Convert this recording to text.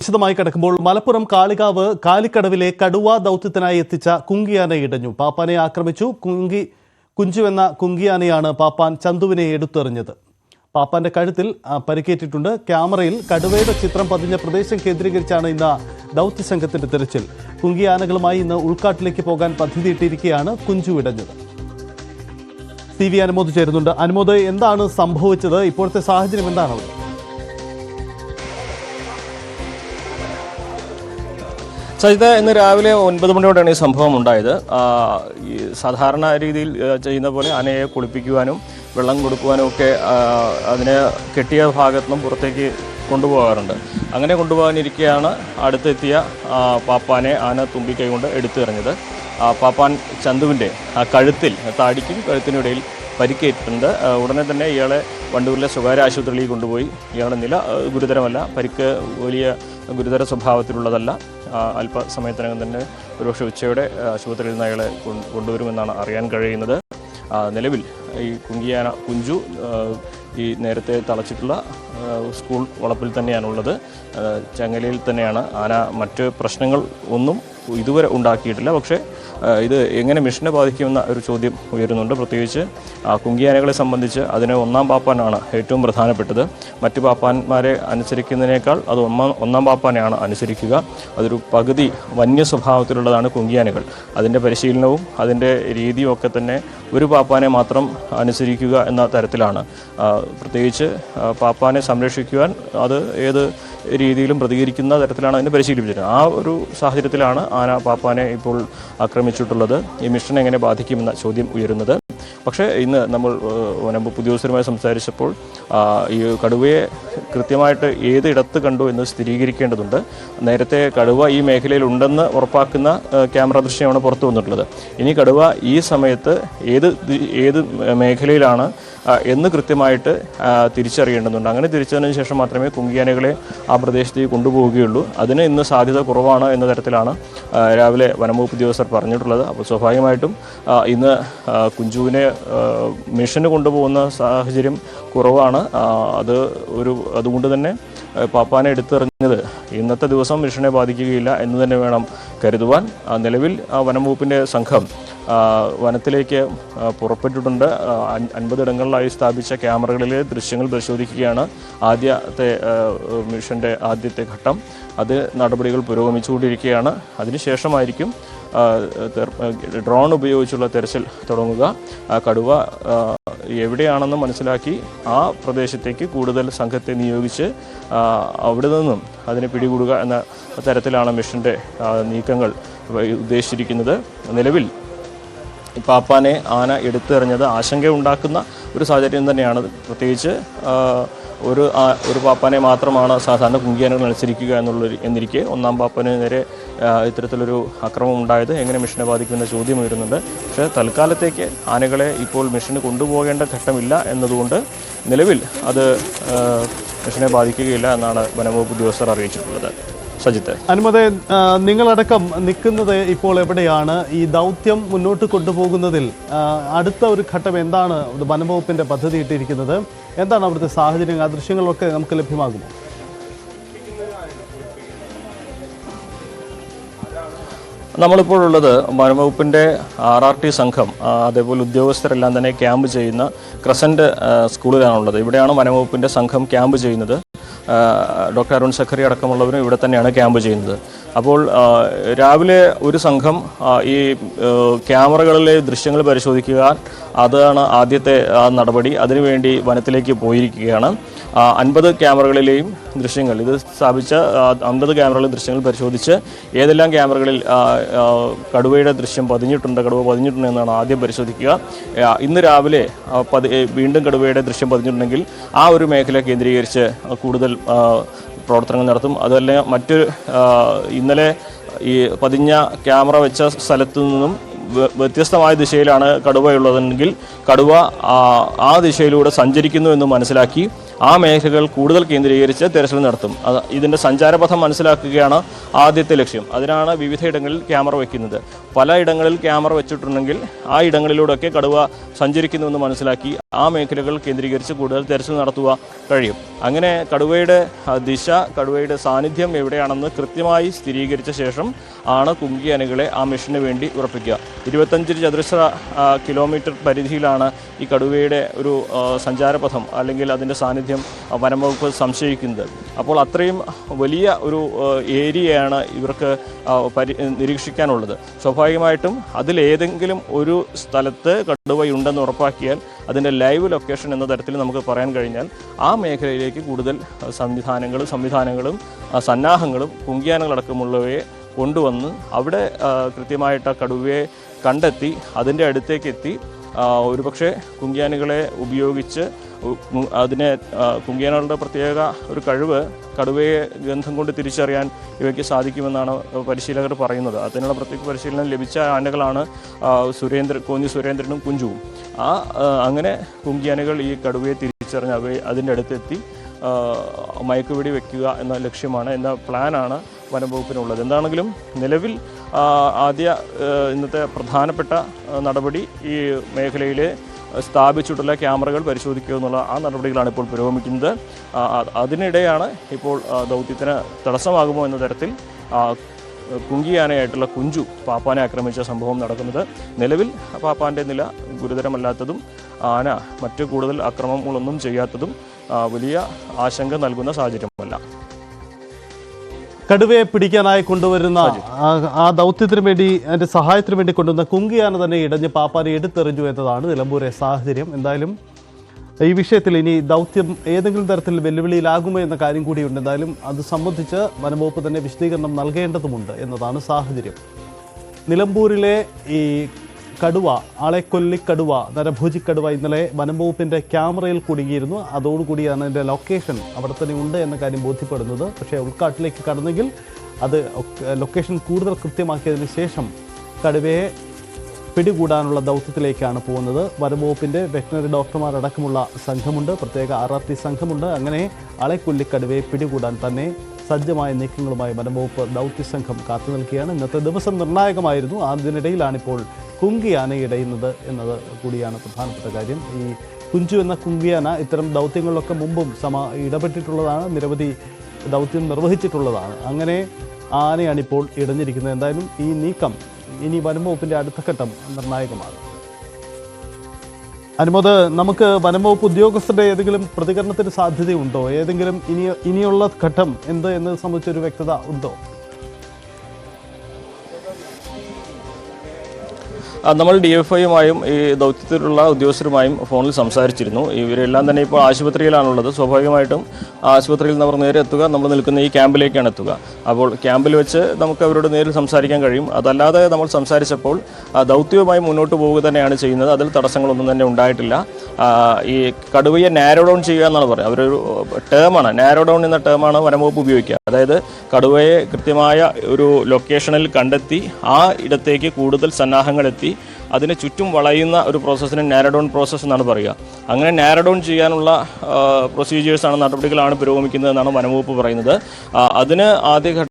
വിശദമായി കിടക്കുമ്പോൾ മലപ്പുറം കാളികാവ് കാലിക്കടവിലെ കടുവ ദൗത്യത്തിനായി എത്തിച്ച കുങ്കിയാന ഇടഞ്ഞു. പാപ്പാനെ ആക്രമിച്ചു. കുഞ്ചു എന്ന കുങ്കിയാനയാണ് പാപ്പാൻ ചന്തുവിനെ എടുത്തെറിഞ്ഞത്. പാപ്പാന്റെ കഴുത്തിൽ പരിക്കേറ്റിട്ടുണ്ട്. ക്യാമറയിൽ കടുവയുടെ ചിത്രം പതിഞ്ഞ പ്രദേശം കേന്ദ്രീകരിച്ചാണ് ഇന്ന് ദൗത്യസംഘത്തിന്റെ തിരച്ചിൽ. കുങ്കിയാനകളുമായി ഇന്ന് ഉൾക്കാട്ടിലേക്ക് പോകാൻ പദ്ധതിയിട്ടിരിക്കെയാണ് കുഞ്ചു ഇടഞ്ഞത്. CV അനുമോദ് ചേരുന്നുണ്ട്. അനുമോദ്, എന്താണ് സംഭവിച്ചത്? ഇപ്പോഴത്തെ സാഹചര്യം എന്താണ് അവിടെ? സജിത, ഇന്ന് രാവിലെ 9 മണിയോടെയാണ് ഈ സംഭവം ഉണ്ടായത്. സാധാരണ രീതിയിൽ ചെയ്യുന്ന പോലെ ആനയെ കുളിപ്പിക്കുവാനും വെള്ളം കൊടുക്കുവാനും ഒക്കെ അതിനെ കെട്ടിയ ഭാഗത്തു നിന്നും പുറത്തേക്ക് കൊണ്ടുപോകാറുണ്ട്. അങ്ങനെ കൊണ്ടുപോകാനിരിക്കെയാണ് അടുത്തെത്തിയ പാപ്പാനെ ആന തുമ്പിക്കൈ കൊണ്ട് എടുത്തെറിഞ്ഞത്. പാപ്പാൻ ചന്തുവിൻ്റെ കഴുത്തിൽ, താടിക്കും കഴുത്തിനിടയിൽ പരിക്കേറ്റിട്ടുണ്ട്. ഉടനെ തന്നെ ഇയാളെ വണ്ടൂരിലെ സ്വകാര്യ ആശുപത്രിയിലേക്ക് കൊണ്ടുപോയി. ഇയാളുടെ നില ഗുരുതരമല്ല, പരിക്ക് വലിയ ഗുരുതര സ്വഭാവത്തിലുള്ളതല്ല. അല്പസമയത്തിനകം തന്നെ ഒരുപക്ഷെ ഉച്ചയോടെ ആശുപത്രിയിൽ നിന്ന് അയാളെ കൊണ്ടുവരുമെന്നാണ് അറിയാൻ കഴിയുന്നത്. നിലവിൽ ഈ കുഞ്ചു ഈ നേരത്തെ തളച്ചിട്ടുള്ള സ്കൂൾ വളപ്പിൽ തന്നെയാണുള്ളത്. ചങ്ങലയിൽ തന്നെയാണ്. ആന മറ്റ് പ്രശ്നങ്ങൾ ഒന്നും ഇതുവരെ ഉണ്ടാക്കിയിട്ടില്ല. പക്ഷേ ഇത് എങ്ങനെ മിഷനെ ബാധിക്കുമെന്ന ഒരു ചോദ്യം ഉയരുന്നുണ്ട്. പ്രത്യേകിച്ച് കുങ്കിയാനകളെ സംബന്ധിച്ച് അതിന് ഒന്നാം പാപ്പാനാണ് ഏറ്റവും പ്രധാനപ്പെട്ടത്. മറ്റ് പാപ്പാന്മാരെ അനുസരിക്കുന്നതിനേക്കാൾ അത് ഒന്നാം പാപ്പാനെയാണ് അനുസരിക്കുക. അതൊരു പകുതി വന്യ സ്വഭാവത്തിലുള്ളതാണ് കുങ്കിയാനകൾ. അതിൻ്റെ പരിശീലനവും അതിൻ്റെ രീതിയും ഒക്കെ തന്നെ ഒരു പാപ്പാനെ മാത്രം അനുസരിക്കുക എന്ന തരത്തിലാണ്. പ്രത്യേകിച്ച് പാപ്പാനെ സംരക്ഷിക്കുവാൻ അത് ഏത് രീതിയിലും പ്രതികരിക്കുന്ന തരത്തിലാണ് അതിനെ പരിശീലിപ്പിച്ചത്. ആ ഒരു സാഹചര്യത്തിലാണ് ആന പാപ്പാനെ ഇപ്പോൾ ആക്രമിച്ചിട്ടുള്ളത്. ഈ മിഷൻ എങ്ങനെ ബാധിക്കുമെന്ന ചോദ്യം ഉയരുന്നത്. പക്ഷേ ഇന്ന് നമ്മൾ വനംവകുപ്പ് ഉദ്യോഗസ്ഥരുമായി സംസാരിച്ചപ്പോൾ ഈ കടുവയെ കൃത്യമായിട്ട് ഏതിടത്ത് കണ്ടു എന്ന് സ്ഥിരീകരിക്കേണ്ടതുണ്ട്. നേരത്തെ കടുവ ഈ മേഖലയിൽ ഉണ്ടെന്ന് ഉറപ്പാക്കുന്ന ക്യാമറ ദൃശ്യമാണ് പുറത്തു വന്നിട്ടുള്ളത്. ഇനി കടുവ ഈ സമയത്ത് ഏത് മേഖലയിലാണ് എന്ന് കൃത്യമായിട്ട് തിരിച്ചറിയേണ്ടതുണ്ട്. അങ്ങനെ തിരിച്ചറിഞ്ഞതിന് ശേഷം മാത്രമേ കുങ്കിയാനകളെ ആ പ്രദേശത്തേക്ക് കൊണ്ടുപോവുകയുള്ളൂ. അതിന് ഇന്ന് സാധ്യത കുറവാണ് എന്ന തരത്തിലാണ് രാവിലെ വനംവകുപ്പ് ഉദ്യോഗസ്ഥർ പറഞ്ഞിട്ടുള്ളത്. അപ്പോൾ സ്വാഭാവികമായിട്ടും ഇന്ന് കുഞ്ചുവിനെ മിഷന് കൊണ്ടുപോകുന്ന സാഹചര്യം കുറവാണ്. അതുകൊണ്ട് തന്നെ പാപ്പാനെ എടുത്തെറിഞ്ഞത് ഇന്നത്തെ ദിവസം മിഷനെ ബാധിക്കുകയില്ല എന്ന് തന്നെ വേണം കരുതുവാൻ. നിലവിൽ വനംവകുപ്പിൻ്റെ സംഘം വനത്തിലേക്ക് പുറപ്പെട്ടിട്ടുണ്ട്. 50 ഇടങ്ങളിലായി സ്ഥാപിച്ച ക്യാമറകളിലെ ദൃശ്യങ്ങൾ പരിശോധിക്കുകയാണ് ആദ്യത്തെ മിഷൻ്റെ ആദ്യത്തെ ഘട്ടം. അത് നടപടികൾ പുരോഗമിച്ചുകൊണ്ടിരിക്കുകയാണ്. അതിനുശേഷമായിരിക്കും ഡ്രോൺ ഉപയോഗിച്ചുള്ള തെരച്ചിൽ തുടങ്ങുക. കടുവ എവിടെയാണെന്ന് മനസ്സിലാക്കി ആ പ്രദേശത്തേക്ക് കൂടുതൽ സംഘത്തെ നിയോഗിച്ച് അവിടെ നിന്നും അതിനെ പിടികൂടുക എന്ന തരത്തിലാണ് മിഷൻ്റെ നീക്കങ്ങൾ ഉദ്ദേശിച്ചിരിക്കുന്നത്. നിലവിൽ പാപ്പാനെ ആന എടുത്തെറിഞ്ഞത് ആശങ്കയുണ്ടാക്കുന്ന ഒരു സാഹചര്യം തന്നെയാണ്. പ്രത്യേകിച്ച് ഒരു പാപ്പാനെ മാത്രമാണ് സാധാരണ കുങ്കിയാനകൾ അനുസരിക്കുക എന്നിരിക്കെ ഒന്നാം പാപ്പന് നേരെ ഇത്തരത്തിലൊരു അക്രമം ഉണ്ടായത് എങ്ങനെ മിഷനെ ബാധിക്കുമെന്ന ചോദ്യം ഉയരുന്നുണ്ട്. പക്ഷേ തൽക്കാലത്തേക്ക് ആനകളെ ഇപ്പോൾ മിഷന് കൊണ്ടുപോകേണ്ട ഘട്ടമില്ല എന്നതുകൊണ്ട് നിലവിൽ അത് മിഷനെ ബാധിക്കുകയില്ല എന്നാണ് വനംവകുപ്പ് ഉദ്യോഗസ്ഥർ അറിയിച്ചിട്ടുള്ളത്. സജിത്ത്, അനുമതി, നിങ്ങളടക്കം നിൽക്കുന്നത് ഇപ്പോൾ എവിടെയാണ്? ഈ ദൗത്യം മുന്നോട്ട് കൊണ്ടുപോകുന്നതിൽ അടുത്ത ഒരു ഘട്ടം എന്താണ് വനംവകുപ്പിൻ്റെ പദ്ധതി ഇട്ടിരിക്കുന്നത്? എന്താണ് അവിടുത്തെ സാഹചര്യം? ആ ദൃശ്യങ്ങളൊക്കെ നമുക്ക് ലഭ്യമാകുമോ? നമ്മളിപ്പോൾ ഉള്ളത് വനംവകുപ്പിൻ്റെ RRT സംഘം, അതേപോലെ ഉദ്യോഗസ്ഥരെല്ലാം തന്നെ ക്യാമ്പ് ചെയ്യുന്ന ക്രസൻറ്റ് സ്കൂളിലാണുള്ളത്. ഇവിടെയാണ് വനംവകുപ്പിൻ്റെ സംഘം ക്യാമ്പ് ചെയ്യുന്നത്. ഡോക്ടർ അരുൺ സഖറി അടക്കമുള്ളവരും ഇവിടെ തന്നെയാണ് ക്യാമ്പ് ചെയ്യുന്നത്. അപ്പോൾ രാവിലെ ഒരു സംഘം ഈ ക്യാമറകളിലെ ദൃശ്യങ്ങൾ പരിശോധിക്കുക, അതാണ് ആദ്യത്തെ നടപടി. അതിനുവേണ്ടി വനത്തിലേക്ക് പോയിരിക്കുകയാണ്. 50 ക്യാമറകളിലെയും ദൃശ്യങ്ങൾ, ഇത് സ്ഥാപിച്ച 50 ക്യാമറകളിലെ ദൃശ്യങ്ങൾ പരിശോധിച്ച് ഏതെല്ലാം ക്യാമറകളിൽ കടുവയുടെ ദൃശ്യം കടുവ പതിഞ്ഞിട്ടുണ്ട് എന്നാണ് ആദ്യം പരിശോധിക്കുക. ഇന്ന് രാവിലെ വീണ്ടും കടുവയുടെ ദൃശ്യം പതിഞ്ഞിട്ടുണ്ടെങ്കിൽ ആ ഒരു മേഖല കേന്ദ്രീകരിച്ച് കൂടുതൽ പ്രവർത്തനങ്ങൾ നടത്തും. അതല്ല ഇന്നലെ ഈ പതിഞ്ഞ ക്യാമറ വെച്ച സ്ഥലത്തു നിന്നും വ്യത്യസ്തമായ ദിശയിലാണ് കടുവയുള്ളതെങ്കിൽ കടുവ ആ ദിശയിലൂടെ സഞ്ചരിക്കുന്നു എന്ന് മനസ്സിലാക്കി ആ മേഖലകൾ കൂടുതൽ കേന്ദ്രീകരിച്ച് തെരച്ചിൽ നടത്തും. ഇതിൻ്റെ സഞ്ചാരപഥം മനസ്സിലാക്കുകയാണ് ആദ്യത്തെ ലക്ഷ്യം. അതിനാണ് വിവിധയിടങ്ങളിൽ ക്യാമറ വയ്ക്കുന്നത്. പല ഇടങ്ങളിൽ ക്യാമറ വെച്ചിട്ടുണ്ടെങ്കിൽ ആ ഇടങ്ങളിലൂടെയൊക്കെ കടുവ സഞ്ചരിക്കുന്നുവെന്ന് മനസ്സിലാക്കി ആ മേഖലകൾ കേന്ദ്രീകരിച്ച് കൂടുതൽ തെരച്ചിൽ നടത്തുക കഴിയും. അങ്ങനെ കടുവയുടെ ദിശ, കടുവയുടെ സാന്നിധ്യം എവിടെയാണെന്ന് കൃത്യമായി സ്ഥിരീകരിച്ച ശേഷം ആണ് കുങ്കിയാനകളെ ആ മിഷന് വേണ്ടി ഉറപ്പിക്കുക. 25 ചതുരശ്ര കിലോമീറ്റർ പരിധിയിലാണ് ഈ കടുവയുടെ ഒരു സഞ്ചാരപഥം അല്ലെങ്കിൽ അതിൻ്റെ സാന്നിധ്യം വനംവകുപ്പ് സംശയിക്കുന്നത്. അപ്പോൾ അത്രയും വലിയ ഒരു ഏരിയയാണ് ഇവർക്ക് നിരീക്ഷിക്കാനുള്ളത്. സ്വാഭാവികമായിട്ടും അതിലേതെങ്കിലും ഒരു സ്ഥലത്ത് കടുവയുണ്ടെന്ന് ഉറപ്പാക്കിയാൽ അതിൻ്റെ ലൈവ് ലൊക്കേഷൻ എന്ന തരത്തിൽ നമുക്ക് പറയാൻ കഴിഞ്ഞാൽ ആ മേഖലയിലേക്ക് കൂടുതൽ സംവിധാനങ്ങളും സന്നാഹങ്ങളും കുങ്കിയാനകളടക്കമുള്ളവയെ കൊണ്ടുവന്ന് അവിടെ കൃത്യമായിട്ട് കടുവയെ കണ്ടെത്തി അതിൻ്റെ അടുത്തേക്കെത്തി ഒരുപക്ഷെ കുങ്കിയാനകളെ ഉപയോഗിച്ച് അതിനെ കുങ്കിയാനകളുടെ പ്രത്യേക ഒരു കഴിവ് കടുവയെ ഗന്ധം കൊണ്ട് തിരിച്ചറിയാൻ ഇവയ്ക്ക് സാധിക്കുമെന്നാണ് പരിശീലകർ പറയുന്നത്. അതിനുള്ള പ്രത്യേക പരിശീലനം ലഭിച്ച ആനകളാണ് കോന്നി സുരേന്ദ്രനും കുഞ്ചുവും. അങ്ങനെ കുങ്കിയാനകൾ ഈ കടുവയെ തിരിച്ചറിഞ്ഞ് അതിൻ്റെ അടുത്തെത്തി മയക്കുവെടി വെക്കുക എന്ന ലക്ഷ്യമാണ്, എന്ന പ്ലാനാണ് വനംവകുപ്പിനുള്ളത്. എന്താണെങ്കിലും നിലവിൽ ഇന്നത്തെ പ്രധാനപ്പെട്ട നടപടി ഈ മേഖലയിലെ സ്ഥാപിച്ചിട്ടുള്ള ക്യാമറകൾ പരിശോധിക്കുക എന്നുള്ള ആ നടപടികളാണ് ഇപ്പോൾ പുരോഗമിക്കുന്നത്. അതിനിടെയാണ് ഇപ്പോൾ ദൗത്യത്തിന് തടസ്സമാകുമോ എന്ന തരത്തിൽ കുങ്കിയാനയായിട്ടുള്ള കുഞ്ചു പാപ്പാനെ ആക്രമിച്ച സംഭവം നടക്കുന്നത്. നിലവിൽ പാപ്പാൻ്റെ നില ഗുരുതരമല്ലാത്തതും ആന മറ്റു കൂടുതൽ അക്രമങ്ങളൊന്നും ചെയ്യാത്തതും വലിയ ആശങ്ക നൽകുന്ന സാഹചര്യമല്ല. കടുവയെ പിടിക്കാനായി കൊണ്ടുവരുന്ന ആ ദൗത്യത്തിന് വേണ്ടി അതിൻ്റെ സഹായത്തിന് വേണ്ടി കൊണ്ടുവന്ന കുങ്കിയാന തന്നെ ഇടഞ്ഞ് പാപ്പാനെ എടുത്തെറിഞ്ഞു എന്നതാണ് നിലമ്പൂരെ സാഹചര്യം. എന്തായാലും ഈ വിഷയത്തിൽ ഇനി ദൗത്യം ഏതെങ്കിലും തരത്തിൽ വെല്ലുവിളിയിലാകുമോ എന്ന കാര്യം കൂടിയുണ്ട്. എന്തായാലും അത് സംബന്ധിച്ച് വനംവകുപ്പ് തന്നെ വിശദീകരണം നൽകേണ്ടതുമുണ്ട് എന്നതാണ് സാഹചര്യം. നിലമ്പൂരിലെ ഈ കടുവ, ആളെക്കൊല്ലിക്കടുവ, നരഭോജിക്കടുവ ഇന്നലെ വനംവകുപ്പിൻ്റെ ക്യാമറയിൽ കുടുങ്ങിയിരുന്നു. അതോടുകൂടിയാണ് അതിൻ്റെ ലൊക്കേഷൻ അവിടെ തന്നെ ഉണ്ട് എന്ന കാര്യം ബോധ്യപ്പെടുന്നത്. പക്ഷേ ഉൾക്കാട്ടിലേക്ക് കടന്നെങ്കിൽ അത് ലൊക്കേഷൻ കൂടുതൽ കൃത്യമാക്കിയതിന് ശേഷം കടുവയെ പിടികൂടാനുള്ള ദൗത്യത്തിലേക്കാണ് പോകുന്നത്. വനംവകുപ്പിൻ്റെ വെറ്റിനറി ഡോക്ടർമാരടക്കമുള്ള സംഘമുണ്ട്, പ്രത്യേക RRT സംഘമുണ്ട്. അങ്ങനെ ആളെക്കൊല്ലിക്കടുവയെ പിടികൂടാൻ തന്നെ സജ്ജമായ നീക്കങ്ങളുമായി വനംവകുപ്പ് ദൗത്യസംഘം കാത്തു നിൽക്കുകയാണ്. ഇന്നത്തെ ദിവസം നിർണായകമായിരുന്നു. അതിനിടയിലാണിപ്പോൾ കുങ്കിയാന ഇടയുന്നത് എന്നത് കൂടിയാണ് പ്രധാനപ്പെട്ട കാര്യം. ഈ കുഞ്ചു എന്ന കുങ്കിയാന ഇത്തരം ദൗത്യങ്ങളിലൊക്കെ മുമ്പും ഇടപെട്ടിട്ടുള്ളതാണ്, നിരവധി ദൗത്യം നിർവഹിച്ചിട്ടുള്ളതാണ്. അങ്ങനെ ആനയാണിപ്പോൾ ഇടഞ്ഞിരിക്കുന്നത്. എന്തായാലും ഈ നീക്കം ഇനി വനംവകുപ്പിൻ്റെ അടുത്ത ഘട്ടം നിർണായകമാണ്. അനുമോദ്, നമുക്ക് വനംവകുപ്പ് ഉദ്യോഗസ്ഥരുടെ ഏതെങ്കിലും പ്രതികരണത്തിന് സാധ്യതയുണ്ടോ? ഏതെങ്കിലും ഇനിയുള്ള ഘട്ടം എന്ത് എന്നത് സംബന്ധിച്ചൊരു വ്യക്തത ഉണ്ടോ? നമ്മൾ DFIയുമായും ഈ ദൗത്യത്തിലുള്ള ഉദ്യോഗസ്ഥരുമായും ഫോണിൽ സംസാരിച്ചിരുന്നു. ഇവരെല്ലാം തന്നെ ഇപ്പോൾ ആശുപത്രിയിലാണുള്ളത്. സ്വാഭാവികമായിട്ടും ആശുപത്രിയിൽ നിന്ന് അവർ നേരെ എത്തുക നമ്മൾ നിൽക്കുന്ന ഈ ക്യാമ്പിലേക്കാണ് എത്തുക. അപ്പോൾ ക്യാമ്പിൽ വെച്ച് നമുക്ക് അവരോട് നേരിൽ സംസാരിക്കാൻ കഴിയും. അതല്ലാതെ നമ്മൾ സംസാരിച്ചപ്പോൾ ദൗത്യവുമായി മുന്നോട്ട് പോവുക തന്നെയാണ് ചെയ്യുന്നത്. അതിൽ തടസ്സങ്ങളൊന്നും തന്നെ ഉണ്ടായിട്ടില്ല. ഈ കടുവയെ നാരോ ഡൗൺ ചെയ്യുക എന്നാണ് പറയുക. അവരൊരു ടേമാണ്, നാരോ ഡൗൺ എന്ന ടേമാണ് വനംവകുപ്പ് ഉപയോഗിക്കുക. അതായത് കടുവയെ കൃത്യമായ ഒരു ലൊക്കേഷനിൽ കണ്ടെത്തി ആ ഇടത്തേക്ക് കൂടുതൽ സന്നാഹങ്ങൾ എത്തി അതിനെ ചുറ്റും വളയുന്ന ഒരു പ്രോസസ്സിന് നാരോ ഡൗൺ പ്രോസസ്സ് എന്നാണ് പറയുക. അങ്ങനെ നാരോ ഡൗൺ ചെയ്യാനുള്ള പ്രൊസീജിയേഴ്സാണ്, നടപടികളാണ് പുരോഗമിക്കുന്നതെന്നാണ് വനംവകുപ്പ് പറയുന്നത്. അതിന് ആദ്യഘട്ടം